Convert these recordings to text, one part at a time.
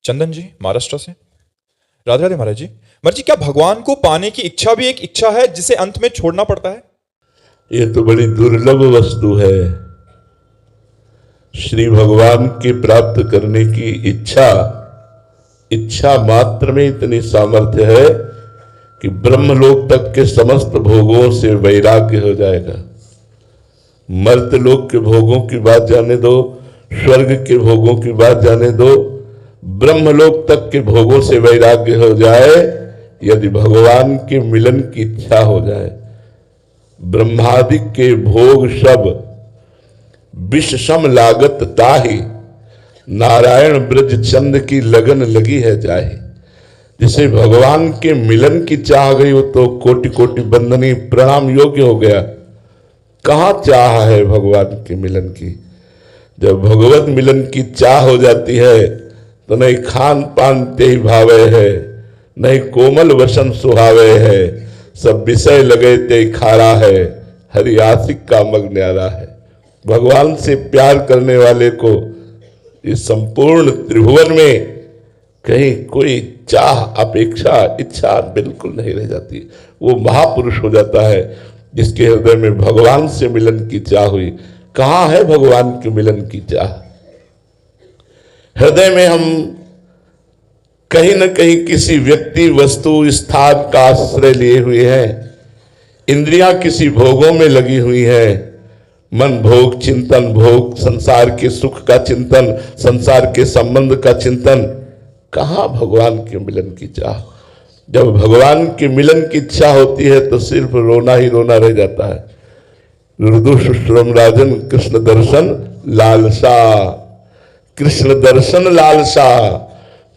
चंदन जी महाराष्ट्र से। राधे राधे महाराज जी। महाराज जी, क्या भगवान को पाने की इच्छा भी एक इच्छा है जिसे अंत में छोड़ना पड़ता है? ये तो बड़ी दुर्लभ वस्तु है। श्री भगवान के प्राप्त करने की इच्छा मात्र में इतनी सामर्थ्य है कि ब्रह्मलोक तक के समस्त भोगों से वैराग्य हो जाएगा। मर्त्यलोक के भोगों की बात जाने दो, स्वर्ग के भोगों की बात जाने दो, ब्रह्मलोक तक के भोगों से वैराग्य हो जाए यदि भगवान के मिलन की इच्छा हो जाए। ब्रह्मादि के भोग सब विष सम लागत ताहि, नारायण ब्रज चंद की लगन लगी है जाहि। जिसे भगवान के मिलन की चाह गई वो तो कोटि कोटि बंदनी प्रणाम योग्य हो गया। कहां चाह है भगवान के मिलन की? जब भगवत मिलन की चाह हो जाती है तो नहीं खान पान ते ही भावे है, नहीं कोमल वसन सुहावे है, सब विषय लगे ते खारा है, हरि आशिक का मग न्यारा है। भगवान से प्यार करने वाले को इस संपूर्ण त्रिभुवन में कहीं कोई चाह अपेक्षा इच्छा बिल्कुल नहीं रह जाती। वो महापुरुष हो जाता है जिसके हृदय में भगवान से मिलन की चाह हुई। कहां है भगवान के मिलन की चाह? हृदय में हम कहीं न कहीं किसी व्यक्ति वस्तु स्थान का आश्रय लिए हुए हैं। इंद्रियां किसी भोगों में लगी हुई है। मन भोग चिंतन, भोग संसार के सुख का चिंतन, संसार के संबंध का चिंतन। कहां भगवान के मिलन की चाह? जब भगवान के मिलन की इच्छा होती है तो सिर्फ रोना ही रोना रह जाता है। रुदु सुश्रम राजन कृष्ण दर्शन लालसा, कृष्ण दर्शन लालसा।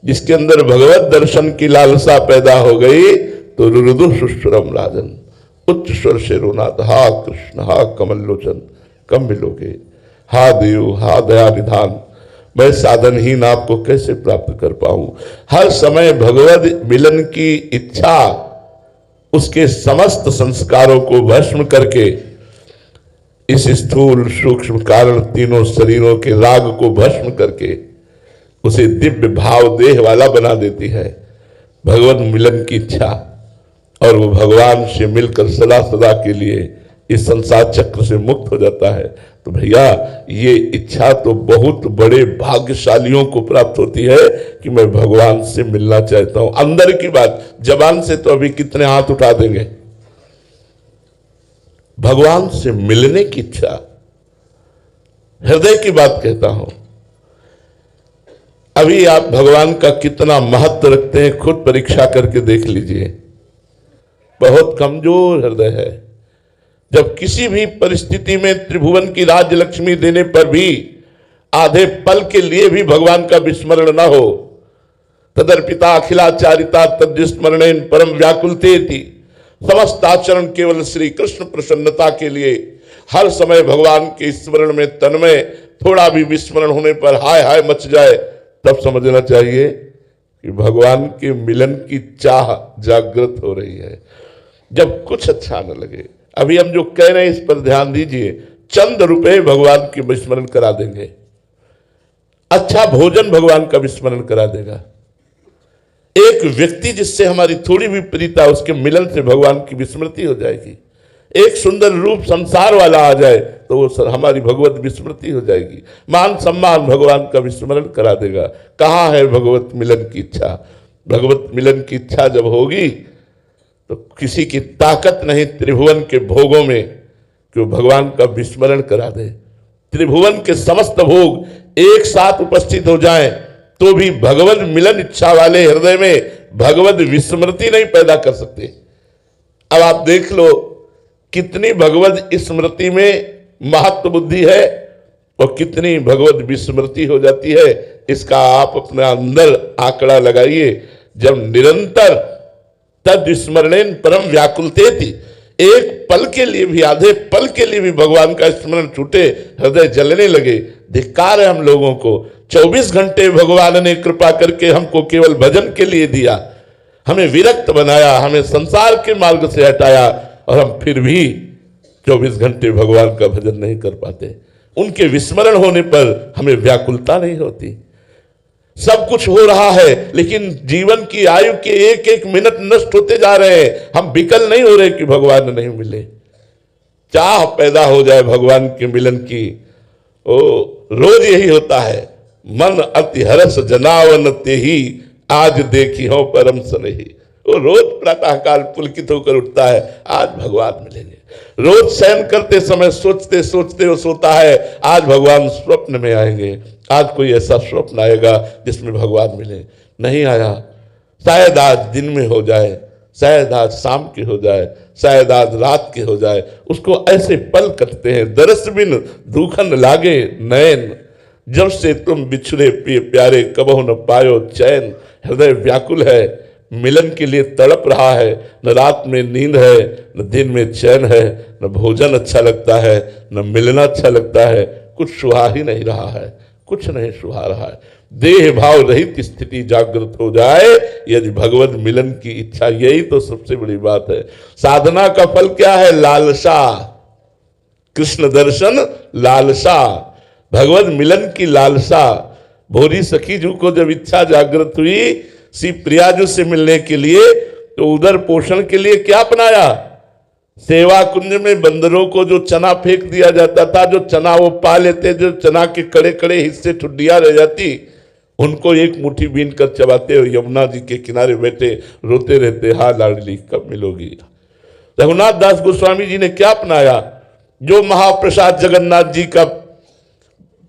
जिसके अंदर भगवत दर्शन की लालसा पैदा हो गई तो रुदु सुश्रम राजन, उच्च स्वर से रोना था, हा कृष्ण हा कमल लोचन कब मिलोगे, हा देव हा दया निधान, मैं साधनहीन आपको कैसे प्राप्त कर पाऊं। हर समय भगवत मिलन की इच्छा उसके समस्त संस्कारों को भस्म करके इस स्थूल सूक्ष्म कारण तीनों शरीरों के राग को भस्म करके उसे दिव्य भाव देह वाला बना देती है भगवत मिलन की इच्छा। और वो भगवान से मिलकर सदा सदा के लिए इस संसार चक्र से मुक्त हो जाता है। तो भैया ये इच्छा तो बहुत बड़े भाग्यशालियों को प्राप्त होती है कि मैं भगवान से मिलना चाहता हूं। अंदर की बात, जबान से तो अभी कितने हाथ उठा देंगे। भगवान से मिलने की इच्छा, हृदय की बात कहता हूं। अभी आप भगवान का कितना महत्व रखते हैं खुद परीक्षा करके देख लीजिए। बहुत कमजोर हृदय है। जब किसी भी परिस्थिति में त्रिभुवन की राज्य लक्ष्मी देने पर भी आधे पल के लिए भी भगवान का विस्मरण न हो, तदर्पिता अखिलाचारिता तद्विस्मरणेन परम व्याकुलतेति, समस्त आचरण केवल श्री कृष्ण प्रसन्नता के लिए हर समय भगवान के स्मरण में तन्मय, थोड़ा भी विस्मरण होने पर हाय हाय मच जाए, तब समझना चाहिए कि भगवान के मिलन की चाह जागृत हो रही है। जब कुछ अच्छा न लगे, अभी हम जो कह रहे हैं इस पर ध्यान दीजिए, चंद रुपए भगवान के विस्मरण करा देंगे, अच्छा भोजन भगवान का विस्मरण करा देगा। एक व्यक्ति जिससे हमारी थोड़ी भी प्रीता, उसके मिलन से भगवान की विस्मृति हो जाएगी। एक सुंदर रूप संसार वाला आ जाए तो वो हमारी भगवत विस्मृति हो जाएगी। मान सम्मान भगवान का विस्मरण करा देगा। कहां है भगवत मिलन की इच्छा? भगवत मिलन की इच्छा जब होगी तो किसी की ताकत नहीं त्रिभुवन के भोगों में कि वो भगवान का विस्मरण करा दे। त्रिभुवन के समस्त भोग एक साथ उपस्थित हो जाएं तो भी भगवत मिलन इच्छा वाले हृदय में भगवत विस्मृति नहीं पैदा कर सकते। अब आप देख लो कितनी भगवत स्मृति में महत्व बुद्धि है और कितनी भगवत विस्मृति हो जाती है। इसका आप अपने अंदर आंकड़ा लगाइए। जब निरंतर तद स्मरणेन परम व्याकुलतेति, एक पल के लिए भी, आधे पल के लिए भी भगवान का स्मरण छूटे, हृदय जलने लगे। धिक्कार है हम लोगों को। 24 घंटे भगवान ने कृपा करके हमको केवल भजन के लिए दिया, हमें विरक्त बनाया, हमें संसार के मार्ग से हटाया, और हम फिर भी 24 घंटे भगवान का भजन नहीं कर पाते। उनके विस्मरण होने पर हमें व्याकुलता नहीं होती। सब कुछ हो रहा है, लेकिन जीवन की आयु के एक एक मिनट नष्ट होते जा रहे हैं। हम विकल नहीं हो रहे कि भगवान नहीं मिले। चाह पैदा हो जाए भगवान के मिलन की। ओ रोज यही होता है, मन अति हरस जनावन ते ही आज देखी हो परम स्नेही। वो रोज प्रातः काल पुलकित होकर उठता है, आज भगवान मिलेंगे। रोज शयन करते समय सोचते सोचते वो सोता है, आज भगवान स्वप्न में आएंगे, आज कोई ऐसा स्वप्न आएगा जिसमें भगवान मिले। नहीं आया, शायद आज दिन में हो जाए, शायद आज शाम के हो जाए, शायद आज रात के हो जाए। उसको ऐसे पल कटते हैं, दरस बिन दुखन लागे नयन, जब से तुम बिछड़े प्यारे कबहु न पायो चैन। हृदय व्याकुल है, मिलन के लिए तड़प रहा है, न रात में नींद है, न दिन में चैन है, न भोजन अच्छा लगता है, न मिलना अच्छा लगता है। कुछ सुहा ही नहीं रहा है, कुछ नहीं सुहा रहा है। देह भाव रहित स्थिति जागृत हो जाए यदि भगवत मिलन की इच्छा, यही तो सबसे बड़ी बात है। साधना का फल क्या है? लालसा, कृष्ण दर्शन लालसा, भगवत मिलन की लालसा। भोरी सखी जी को जब इच्छा जागृत हुई श्री प्रियाजू से मिलने के लिए, तो उधर पोषण के लिए क्या अपनाया? सेवा कुंज में बंदरों को जो चना फेंक दिया जाता था, जो चना वो पा लेते, जो चना के कड़े कड़े हिस्से ठुड्डियां रह जाती, उनको एक मुट्ठी बीन कर चबाते हुए यमुना जी के किनारे बैठे रोते रहते, हाँ लाडली कब मिलोगी। रघुनाथ दास गोस्वामी जी ने क्या अपनाया? जो महाप्रसाद जगन्नाथ जी का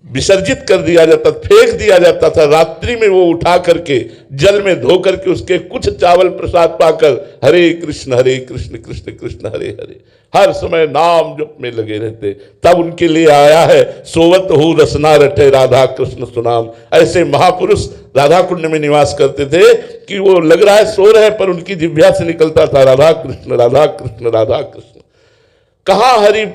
विसर्जित कर दिया जाता, फेंक दिया जाता था, रात्रि में वो उठा करके जल में धो करके उसके कुछ चावल प्रसाद पाकर हरे कृष्ण कृष्ण कृष्ण हरे हरे हर समय नाम जप में लगे रहते। तब उनके लिए आया है सोवत हो रसना रटे राधा कृष्ण सुनाम। ऐसे महापुरुष राधा कुंड में निवास करते थे कि वो लग रहा है सो रहे, पर उनकी जिह्वा से निकलता था राधा कृष्ण राधा कृष्ण राधा कृष्ण। कहाँ हरि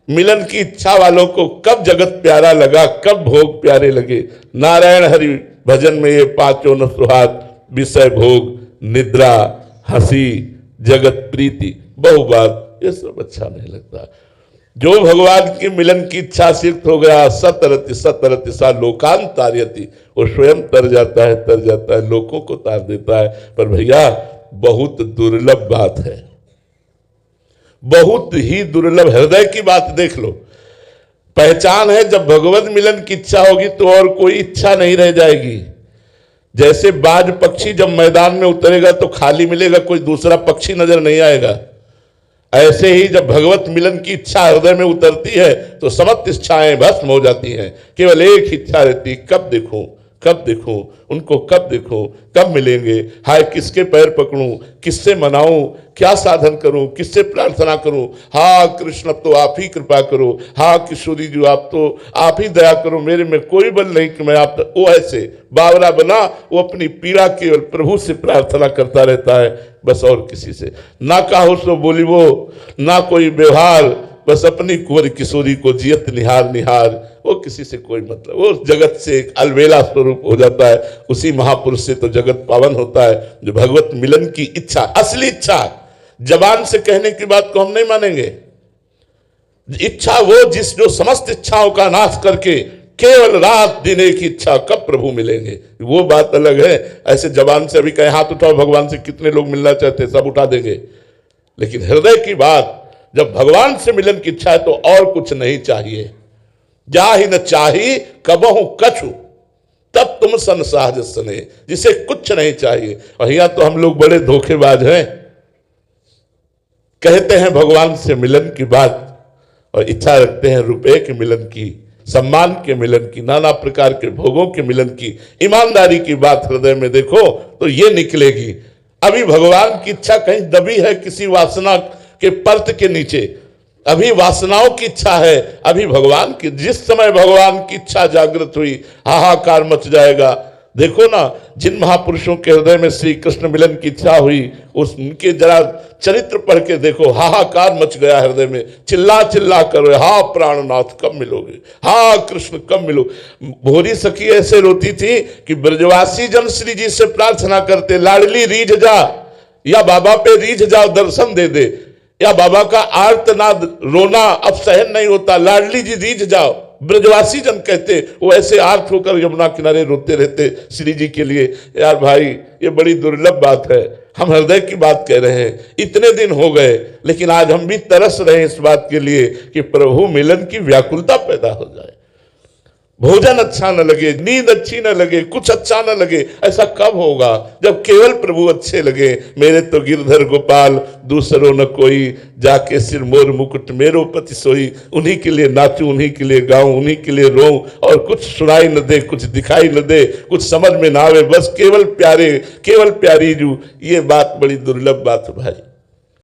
मिलन की इच्छा वालों को कब जगत प्यारा लगा, कब भोग प्यारे लगे। नारायण हरि भजन में ये पांचों न सुहाग, विषय भोग, निद्रा, हंसी, जगत प्रीति, बहुबात, ये सब अच्छा नहीं लगता। जो भगवान के मिलन की इच्छा सिक्त हो गया, सतरति सतरति सा लोकान तार्यति, वो स्वयं तर जाता है, लोगों को तार देता है। पर भैया बहुत दुर्लभ बात है, बहुत ही दुर्लभ। हृदय की बात देख लो। पहचान है जब भगवत मिलन की इच्छा होगी तो और कोई इच्छा नहीं रह जाएगी। जैसे बाज पक्षी जब मैदान में उतरेगा तो खाली मिलेगा, कोई दूसरा पक्षी नजर नहीं आएगा। ऐसे ही जब भगवत मिलन की इच्छा हृदय में उतरती है तो समस्त इच्छाएं भस्म हो जाती हैं। केवल एक इच्छा रहती, कब देखूं, कब देखूं उनको, कब देखूं, कब मिलेंगे। हाय किसके पैर पकड़ूं, किससे मनाऊं, क्या साधन करूं, किससे प्रार्थना करूं। हाँ कृष्ण अब तो आप ही कृपा करो, हाँ किशोरी जी आप तो आप ही दया करो, मेरे में कोई बल नहीं कि मैं आप। वो ऐसे बावरा बना, वो अपनी पीड़ा केवल प्रभु से प्रार्थना करता रहता है, बस और किसी से ना कहो सो बोली वो, ना कोई व्यवहार, बस अपनी कुंवर किशोरी को जियत निहार निहार। वो किसी से कोई मतलब, वो जगत से एक अलवेला स्वरूप हो जाता है। उसी महापुरुष से तो जगत पावन होता है जो भगवत मिलन की इच्छा, असली इच्छा, जबान से कहने की बात को हम नहीं मानेंगे। इच्छा वो जो समस्त इच्छाओं का नाश करके केवल रात दिन एक इच्छा, कब प्रभु मिलेंगे, वो बात अलग है। ऐसे जबान से अभी कहे हाथ उठाओ भगवान से, कितने लोग मिलना चाहते हैं, सब उठा देंगे। लेकिन हृदय की बात, जब भगवान से मिलन की इच्छा है तो और कुछ नहीं चाहिए। जा ही न चाही कबहू कछु, तब तुम सन सहज सने, जिसे कुछ नहीं चाहिए। और यहाँ तो हम लोग बड़े धोखेबाज हैं, कहते हैं भगवान से मिलन की बात और इच्छा रखते हैं रुपए के मिलन की, सम्मान के मिलन की, नाना प्रकार के भोगों के मिलन की। ईमानदारी की बात हृदय में देखो तो ये निकलेगी। अभी भगवान की इच्छा कहीं दबी है किसी वासना के परत के नीचे, अभी वासनाओं की इच्छा है। अभी भगवान की, जिस समय भगवान की इच्छा जागृत हुई हाहाकार मच जाएगा। देखो ना, जिन महापुरुषों के हृदय में श्री कृष्ण मिलन की इच्छा हुई, उनके जरा चरित्र पढ़ के देखो, हाहाकार मच गया हृदय में। चिल्ला चिल्ला करो, हा प्राणनाथ कब मिलोगे, हा कृष्ण कब मिलो। भोरी सखी ऐसे रोती थी कि ब्रजवासी जन श्री जी से प्रार्थना करते, लाडली रीझ जा, या बाबा पे रीझ जाओ, दर्शन दे दे, या बाबा का आर्तनाद रोना अब सहन नहीं होता, लाडली जी रीझ जाओ। ब्रजवासी जन कहते, वो ऐसे आर्थ होकर यमुना किनारे रोते रहते श्री जी के लिए। यार भाई, ये बड़ी दुर्लभ बात है, हम हृदय की बात कह रहे हैं। इतने दिन हो गए, लेकिन आज हम भी तरस रहे हैं इस बात के लिए कि प्रभु मिलन की व्याकुलता पैदा हो जाए। भोजन अच्छा न लगे, नींद अच्छी न लगे, कुछ अच्छा न लगे। ऐसा कब होगा? जब केवल प्रभु अच्छे लगे। मेरे तो गिरधर गोपाल दूसरों न कोई, जाके सिर मोर मुकुट मेरो पति सोई। उन्हीं के लिए नाचूं, उन्हीं के लिए गाऊं, उन्हीं के लिए रोऊं, और कुछ सुनाई न दे, कुछ दिखाई न दे, कुछ समझ में ना आवे, बस केवल प्यारे, केवल प्यारी जू। ये बात बड़ी दुर्लभ बात है भाई।